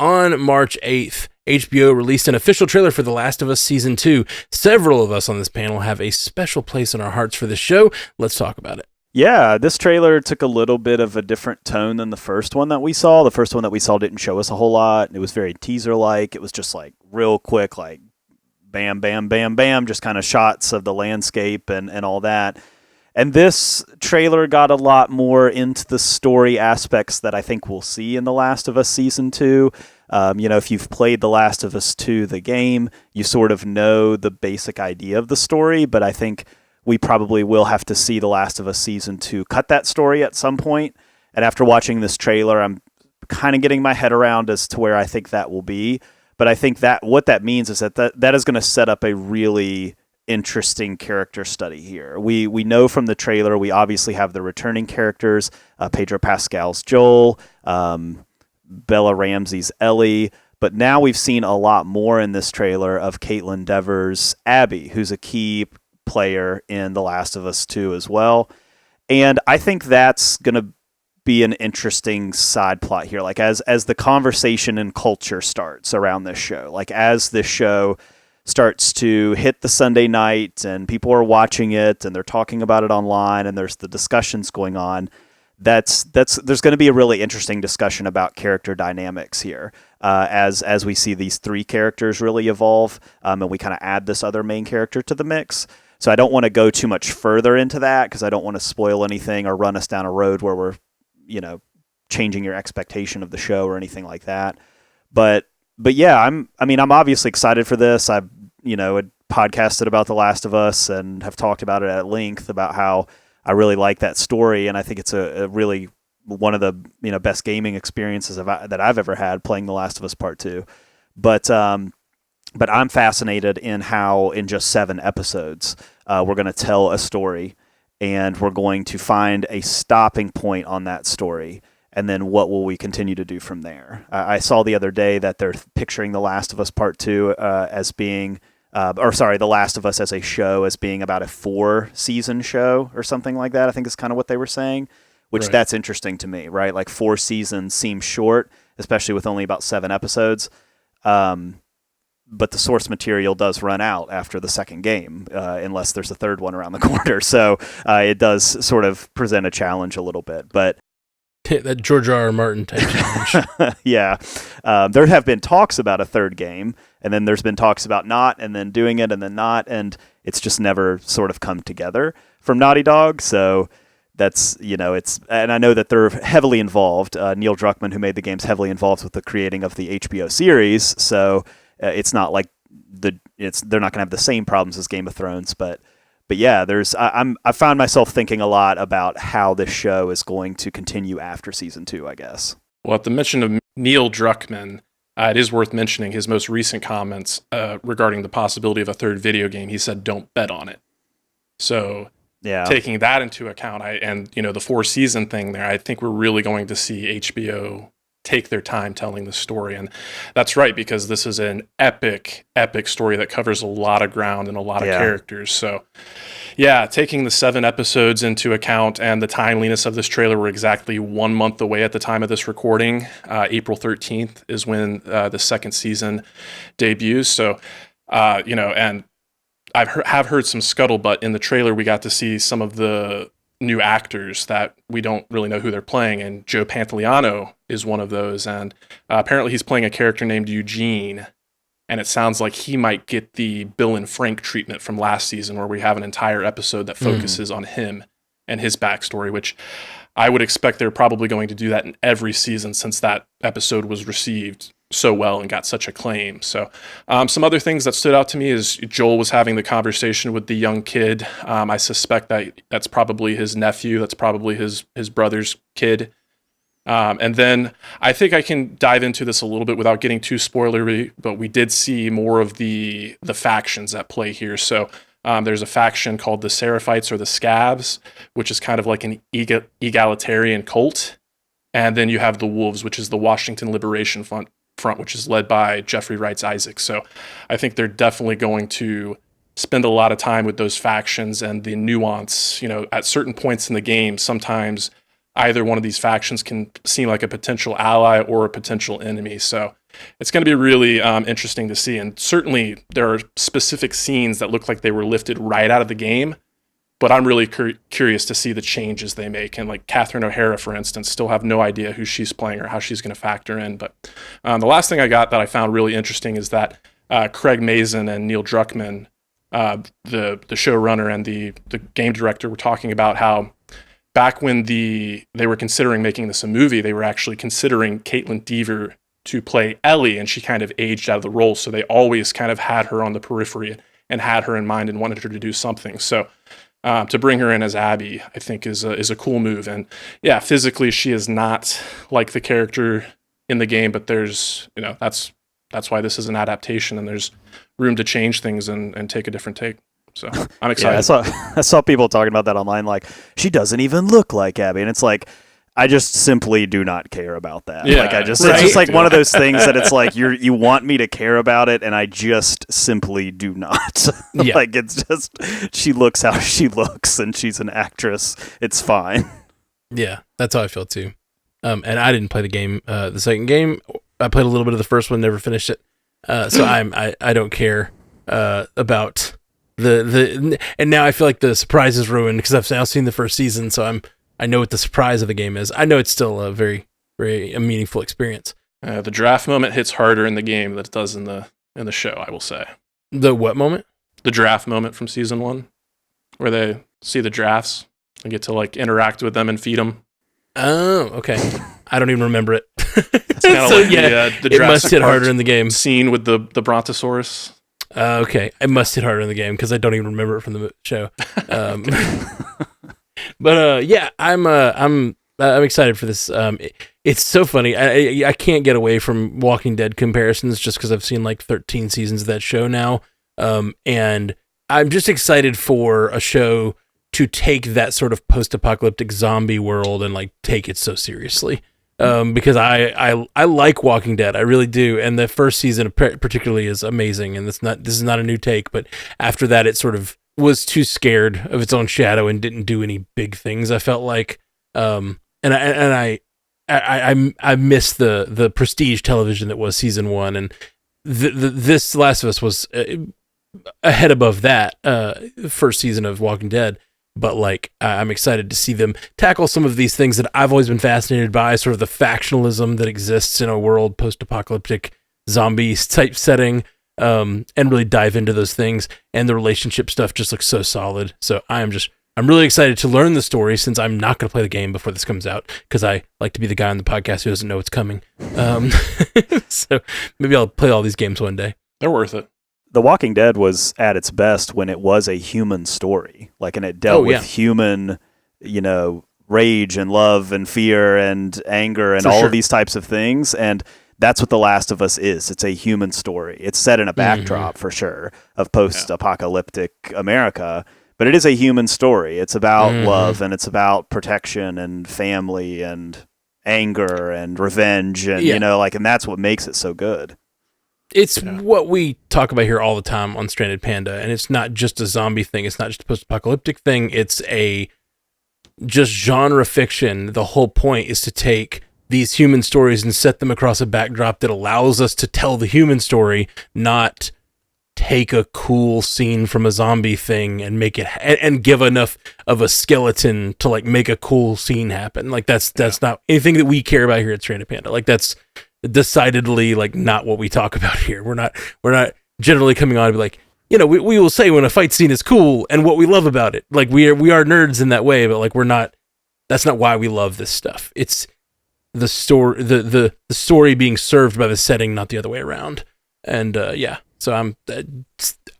on March 8th, HBO released an official trailer for The Last of Us Season 2. Several of us on this panel have a special place in our hearts for this show. Let's talk about it. Yeah, this trailer took a little bit of a different tone than the first one that we saw. The first one that we saw didn't show us a whole lot. It was very teaser-like. It was just like real quick, like bam, bam, bam, bam, just kind of shots of the landscape and all that. And this trailer got a lot more into the story aspects that I think we'll see in The Last of Us Season 2. If you've played The Last of Us 2, the game, you sort of know the basic idea of the story, but I think we probably will have to see The Last of Us Season 2 cut that story at some point. And after watching this trailer, I'm kind of getting my head around as to where I think that will be. But I think that what that means is that is going to set up a really interesting character study here. We know from the trailer, we obviously have the returning characters, Pedro Pascal's Joel, Bella Ramsey's Ellie, but now we've seen a lot more in this trailer of Caitlin Dever's Abby, who's a key player in The Last of Us 2 as well. And I think that's going to be an interesting side plot here. Like as the conversation and culture starts around this show, like as this show starts to hit the Sunday night and people are watching it and they're talking about it online and there's the discussions going on, there's going to be a really interesting discussion about character dynamics here as we see these three characters really evolve and we kind of add this other main character to the mix. So I don't want to go too much further into that because I don't want to spoil anything or run us down a road where we're, changing your expectation of the show or anything like that. But yeah, I'm obviously excited for this. I've, had podcasted about The Last of Us and have talked about it at length about how I really like that story. And I think it's a really one of the, best gaming experiences that I've ever had playing The Last of Us Part 2. But I'm fascinated in how in just 7 episodes, we're going to tell a story and we're going to find a stopping point on that story. And then what will we continue to do from there? I saw the other day that they're picturing The Last of Us Part 2 as being, The Last of Us as a show as being about a 4-season show or something like that. I think is kind of what they were saying, which That's interesting to me, right? Like 4 seasons seems short, especially with only about 7 episodes. But the source material does run out after the second game, unless there's a third one around the corner. So it does sort of present a challenge a little bit, but that George R. R. Martin type challenge. Yeah. There have been talks about a third game, and then there's been talks about not, and then doing it, and then not, and it's just never sort of come together from Naughty Dog. So that's, and I know that they're heavily involved. Neil Druckmann, who made the game's heavily involved with the creating of the HBO series. So it's not like they're not going to have the same problems as Game of Thrones, but yeah, I found myself thinking a lot about how this show is going to continue after season 2, I guess. Well, at the mention of Neil Druckmann, it is worth mentioning his most recent comments regarding the possibility of a third video game. He said, "Don't bet on it." So, yeah, taking that into account, the 4-season thing there, I think we're really going to see HBO take their time telling the story. And that's right, because this is an epic story that covers a lot of ground and a lot of characters. So yeah, taking the 7 episodes into account and the timeliness of this trailer, we're exactly 1 month away at the time of this recording. April 13th is when the second season debuts. So, and I have heard some scuttlebutt in the trailer. We got to see some of the new actors that we don't really know who they're playing, and Joe Pantoliano is one of those, and apparently he's playing a character named Eugene, and it sounds like he might get the Bill and Frank treatment from last season, where we have an entire episode that focuses on him and his backstory, which I would expect they're probably going to do that in every season since that episode was received so well and got such acclaim. So some other things that stood out to me is Joel was having the conversation with the young kid. I suspect that's probably his nephew. That's probably his brother's kid. And then I think I can dive into this a little bit without getting too spoilery, but we did see more of the factions at play here. So there's a faction called the Seraphites or the Scabs, which is kind of like an egalitarian cult. And then you have the Wolves, which is the Washington Liberation Front, which is led by Jeffrey Wrights Isaac. So I think they're definitely going to spend a lot of time with those factions and the nuance. At certain points in the game, sometimes either one of these factions can seem like a potential ally or a potential enemy. So it's going to be really interesting to see. And certainly there are specific scenes that look like they were lifted right out of the game, but I'm really curious to see the changes they make. And like Catherine O'Hara, for instance, still have no idea who she's playing or how she's going to factor in. But the last thing I got that I found really interesting is that Craig Mazin and Neil Druckmann, the showrunner and the game director, were talking about how back when they were considering making this a movie, they were actually considering Caitlin Dever to play Ellie, and she kind of aged out of the role. So they always kind of had her on the periphery and had her in mind and wanted her to do something. So to bring her in as Abby, I think is a cool move. And yeah, physically she is not like the character in the game, but there's, that's why this is an adaptation, and there's room to change things and take a different take. So I'm excited. Yeah, I saw people talking about that online, like, she doesn't even look like Abby. And it's like, I just simply do not care about that. Yeah, like it's just like one of those things that it's like you want me to care about it, and I just simply do not. Yeah. Like, it's just, she looks how she looks, and she's an actress. It's fine. Yeah, that's how I feel too. And I didn't play the game, the second game. I played a little bit of the first one, never finished it. So I don't care about the and now I feel like the surprise is ruined because I've now seen the first season, so I know what the surprise of the game is. I know it's still a very, very meaningful experience. The draft moment hits harder in the game than it does in the show, I will say. The what moment? The draft moment from season 1, where they see the drafts and get to like interact with them and feed them. Oh, okay. I don't even remember it. It's kind of So, like yeah, the it must hit harder in the game. Scene with the Brontosaurus. Okay, it must hit harder in the game because I don't even remember it from the show. But yeah, I'm excited for this. It's so funny. I can't get away from Walking Dead comparisons just because I've seen like 13 seasons of that show now, and I'm just excited for a show to take that sort of post-apocalyptic zombie world and like take it so seriously. Because I like Walking Dead, I really do, and the first season particularly is amazing. And this is not a new take, but after that, it sort of was too scared of its own shadow and didn't do any big things. I felt like, and I miss the prestige television that was season 1, and this Last of Us was a head above that first season of Walking Dead. But like, I'm excited to see them tackle some of these things that I've always been fascinated by, sort of the factionalism that exists in a world post-apocalyptic zombie type setting, and really dive into those things. And the relationship stuff just looks so solid. So I'm really excited to learn the story, since I'm not going to play the game before this comes out, because I like to be the guy on the podcast who doesn't know what's coming. So maybe I'll play all these games one day. They're worth it. The Walking Dead was at its best when it was a human story, like, and it dealt with human, rage and love and fear and anger and all of these types of things. And that's what The Last of Us is. It's a human story. It's set in a backdrop for sure of post-apocalyptic America, but it is a human story. It's about love, and it's about protection and family and anger and revenge, and and that's what makes it so good. It's what we talk about here all the time on Stranded Panda, and it's not just a zombie thing. It's not just a post-apocalyptic thing. It's just genre fiction. The whole point is to take these human stories and set them across a backdrop that allows us to tell the human story, not take a cool scene from a zombie thing and make it and give enough of a skeleton to like make a cool scene happen. Like that's not anything that we care about here at Stranded Panda. Like that's decidedly like not what we talk about here. We're not generally coming on to be like, we will say when a fight scene is cool and what we love about it. Like we are nerds in that way, but like that's not why we love this stuff. It's the story, the story being served by the setting, not the other way around. And so I'm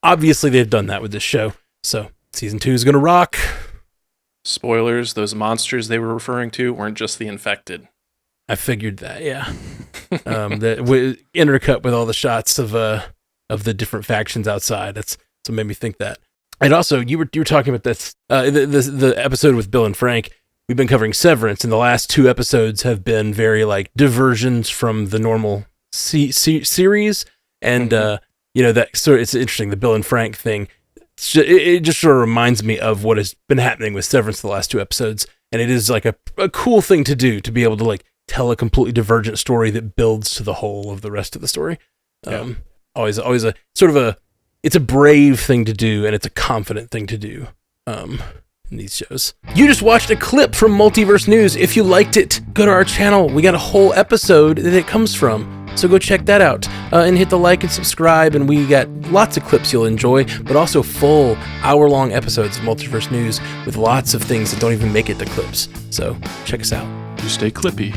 obviously they've done that with this show. So season 2 is gonna rock. Spoilers: those monsters they were referring to weren't just the infected. I figured that, yeah. That intercut with all the shots of the different factions outside. That's what made me think that. And also, you were talking about this the episode with Bill and Frank. We've been covering Severance, and the last 2 episodes have been very like diversions from the normal series. And that sort. It's interesting, the Bill and Frank thing. It just sort of reminds me of what has been happening with Severance the last 2 episodes, and it is like a cool thing to do, to be able to like tell a completely divergent story that builds to the whole of the rest of the story. Always a sort of it's a brave thing to do, and it's a confident thing to do in these shows. You just watched a clip from Multiverse News. If you liked it, go to our channel. We got a whole episode that it comes from. So go check that out and hit the like and subscribe. And we got lots of clips you'll enjoy, but also full hour-long episodes of Multiverse News with lots of things that don't even make it to clips. So check us out. You stay clippy.